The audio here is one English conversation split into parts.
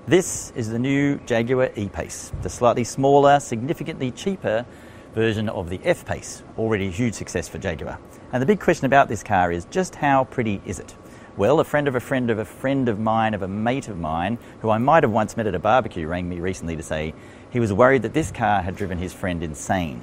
This is the new Jaguar E-Pace, the slightly smaller, significantly cheaper version of the F-Pace, already a huge success for Jaguar. And the big question about this car is just how pretty is it? Well, a friend of a friend of a friend of mine, of a mate of mine, who I might have once met at a barbecue, rang me recently to say he was worried that this car had driven his friend insane.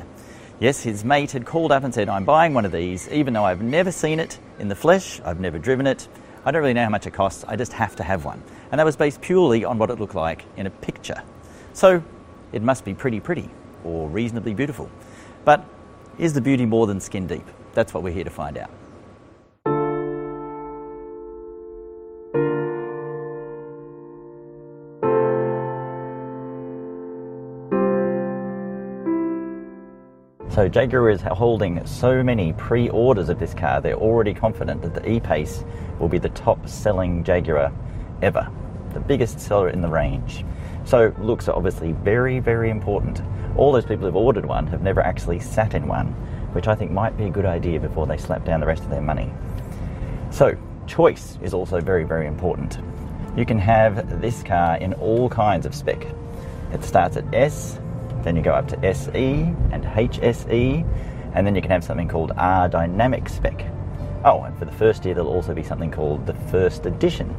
Yes, his mate had called up and said, I'm buying one of these, even though I've never seen it in the flesh, I've never driven it, I don't really know how much it costs, I just have to have one. And that was based purely on what it looked like in a picture. So it must be pretty, or reasonably beautiful. But is the beauty more than skin deep? That's what we're here to find out. So Jaguar is holding so many pre-orders of this car, they're already confident that the E-Pace will be the top selling Jaguar ever, the biggest seller in the range. So looks are obviously very important. All those people who've ordered one have never actually sat in one, which I think might be a good idea before they slap down the rest of their money. So choice is also very important. You can have this car in all kinds of spec. It starts at S, then you go up to SE and HSE, and then you can have something called R Dynamic spec. Oh, and for the first year there'll also be something called the First Edition.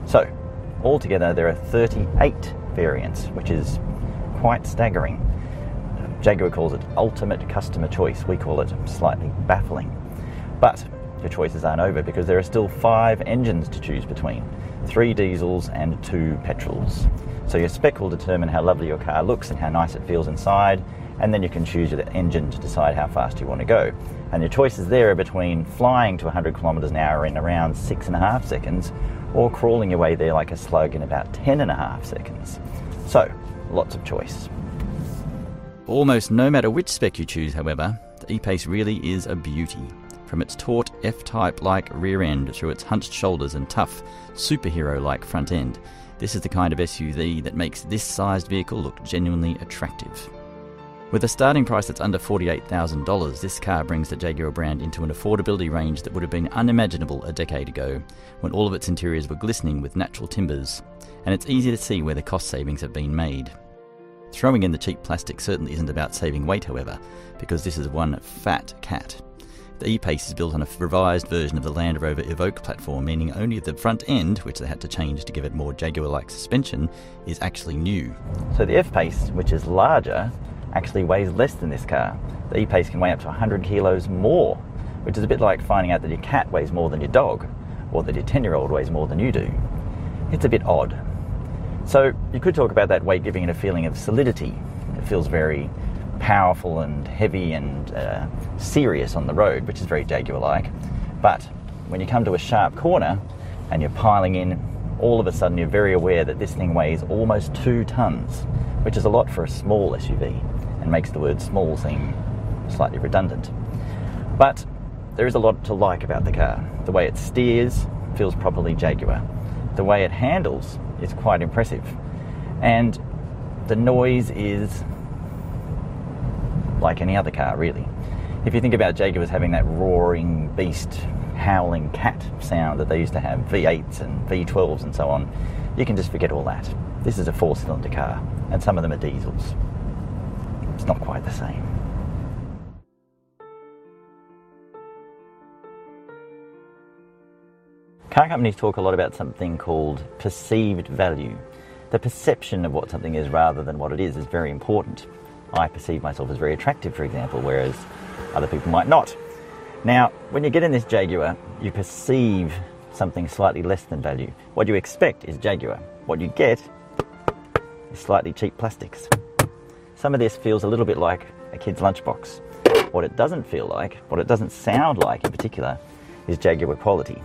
So altogether there are 38 variants, which is quite staggering. Jaguar calls it ultimate customer choice. We call it slightly baffling. But your choices aren't over, because there are still 5 engines to choose between, 3 diesels and 2 petrols. So your spec will determine how lovely your car looks and how nice it feels inside, and then you can choose your engine to decide how fast you want to go. And your choices there are between flying to 100 kilometers an hour in around 6.5 seconds, or crawling your way there like a slug in about 10.5 seconds. So, lots of choice. Almost no matter which spec you choose, however, the E-Pace really is a beauty. From its taut F-Type-like rear end through its hunched shoulders and tough, superhero-like front end, this is the kind of SUV that makes this sized vehicle look genuinely attractive. With a starting price that's under $48,000, this car brings the Jaguar brand into an affordability range that would have been unimaginable a decade ago, when all of its interiors were glistening with natural timbers, and it's easy to see where the cost savings have been made. Throwing in the cheap plastic certainly isn't about saving weight, however, because this is one fat cat. The E-Pace is built on a revised version of the Land Rover Evoque platform, meaning only the front end, which they had to change to give it more Jaguar-like suspension, is actually new. So the F-Pace, which is larger, actually weighs less than this car. The E-Pace can weigh up to 100 kilos more, which is a bit like finding out that your cat weighs more than your dog, or that your 10-year-old weighs more than you do. It's a bit odd. So you could talk about that weight giving it a feeling of solidity. It feels very powerful and heavy and serious on the road, which is very Jaguar-like. But when you come to a sharp corner and you're piling in, all of a sudden you're very aware that this thing weighs almost 2 tons, which is a lot for a small SUV and makes the word small seem slightly redundant. But there is a lot to like about the car. The way it steers feels properly Jaguar. The way it handles is quite impressive. And the noise is like any other car, really. If you think about Jaguar as having that roaring beast, howling cat sound that they used to have, V8s and V12s and so on, you can just forget all that. This is a 4-cylinder car, and some of them are diesels. It's not quite the same. Car companies talk a lot about something called perceived value. The perception of what something is rather than what it is very important. I perceive myself as very attractive, for example, whereas other people might not. Now, when you get in this Jaguar, you perceive something slightly less than value. What you expect is Jaguar. What you get is slightly cheap plastics. Some of this feels a little bit like a kid's lunchbox. What it doesn't feel like, what it doesn't sound like in particular, is Jaguar quality.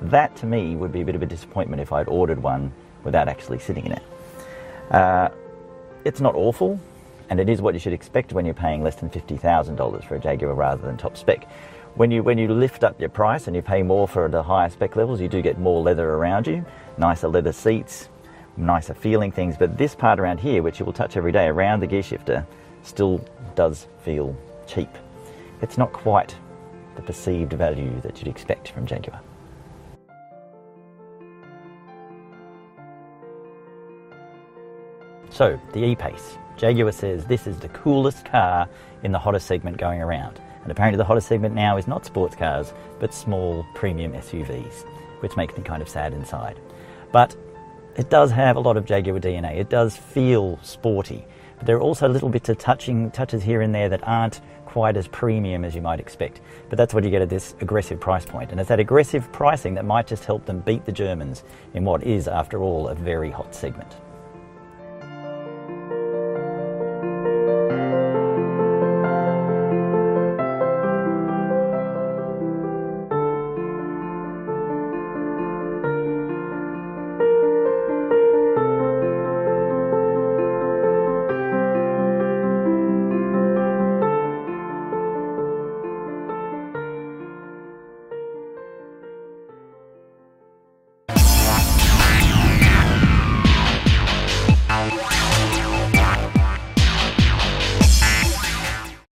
That, to me, would be a bit of a disappointment if I'd ordered one without actually sitting in it. It's not awful, and it is what you should expect when you're paying less than $50,000 for a Jaguar rather than top spec. When you lift up your price and you pay more for the higher spec levels, you do get more leather around you, nicer leather seats, nicer feeling things. But this part around here, which you will touch every day around the gear shifter, still does feel cheap. It's not quite the perceived value that you'd expect from Jaguar. So, the E-Pace. Jaguar says this is the coolest car in the hottest segment going around. And apparently the hottest segment now is not sports cars, but small premium SUVs, which makes me kind of sad inside. But it does have a lot of Jaguar DNA. It does feel sporty. But there are also little bits of touches here and there that aren't quite as premium as you might expect. But that's what you get at this aggressive price point. And it's that aggressive pricing that might just help them beat the Germans in what is, after all, a very hot segment.